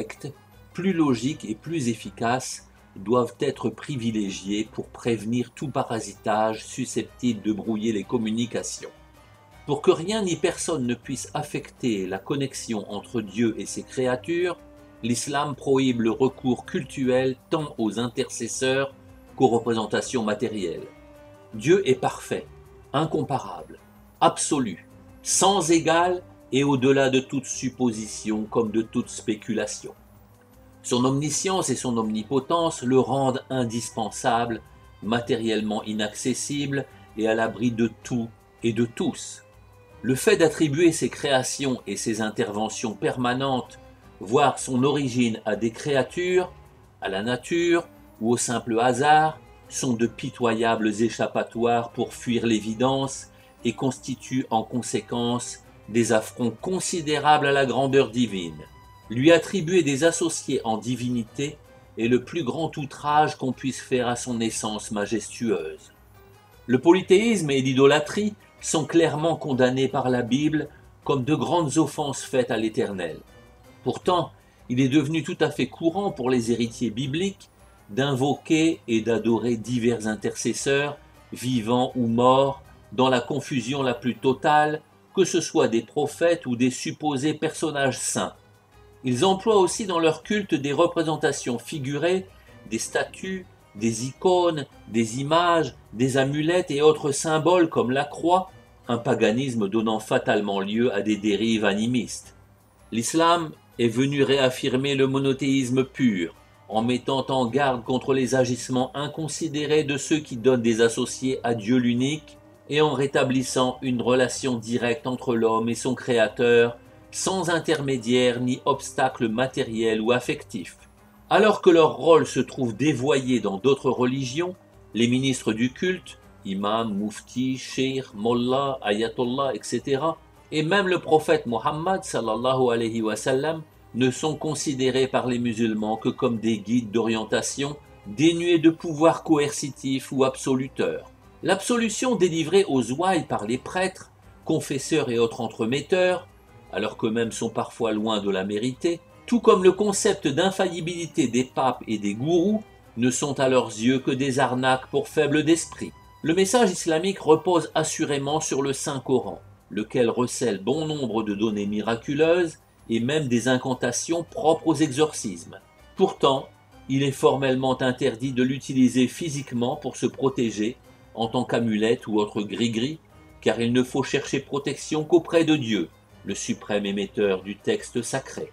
correctes, plus logiques et plus efficaces doivent être privilégiées pour prévenir tout parasitage susceptible de brouiller les communications. Pour que rien ni personne ne puisse affecter la connexion entre Dieu et ses créatures, l'islam prohibe le recours cultuel tant aux intercesseurs qu'aux représentations matérielles. Dieu est parfait, incomparable, absolu, sans égal et au-delà de toute supposition comme de toute spéculation. Son omniscience et son omnipotence le rendent indispensable, matériellement inaccessible et à l'abri de tout et de tous. Le fait d'attribuer ses créations et ses interventions permanentes, voire son origine à des créatures, à la nature ou au simple hasard, sont de pitoyables échappatoires pour fuir l'évidence et constituent en conséquence des affronts considérables à la grandeur divine. Lui attribuer des associés en divinité est le plus grand outrage qu'on puisse faire à son essence majestueuse. Le polythéisme et l'idolâtrie sont clairement condamnés par la Bible comme de grandes offenses faites à l'Éternel. Pourtant, il est devenu tout à fait courant pour les héritiers bibliques d'invoquer et d'adorer divers intercesseurs, vivants ou morts, dans la confusion la plus totale, que ce soit des prophètes ou des supposés personnages saints. Ils emploient aussi dans leur culte des représentations figurées, des statues, des icônes, des images, des amulettes et autres symboles comme la croix, un paganisme donnant fatalement lieu à des dérives animistes. L'islam est venu réaffirmer le monothéisme pur, en mettant en garde contre les agissements inconsidérés de ceux qui donnent des associés à Dieu l'unique et en rétablissant une relation directe entre l'homme et son Créateur, sans intermédiaire ni obstacle matériel ou affectif. Alors que leur rôle se trouve dévoyé dans d'autres religions, les ministres du culte, imam, mufti, cheikh, mollah, ayatollah, etc., et même le prophète Mohammed sallallahu alayhi wa sallam, ne sont considérés par les musulmans que comme des guides d'orientation dénués de pouvoir coercitif ou absoluteur. L'absolution délivrée aux ouailles par les prêtres, confesseurs et autres entremetteurs, alors qu'eux-mêmes sont parfois loin de la mériter, tout comme le concept d'infaillibilité des papes et des gourous, ne sont à leurs yeux que des arnaques pour faibles d'esprit. Le message islamique repose assurément sur le Saint-Coran, lequel recèle bon nombre de données miraculeuses et même des incantations propres aux exorcismes. Pourtant, il est formellement interdit de l'utiliser physiquement pour se protéger, en tant qu'amulette ou autre gris-gris, car il ne faut chercher protection qu'auprès de Dieu, le suprême émetteur du texte sacré.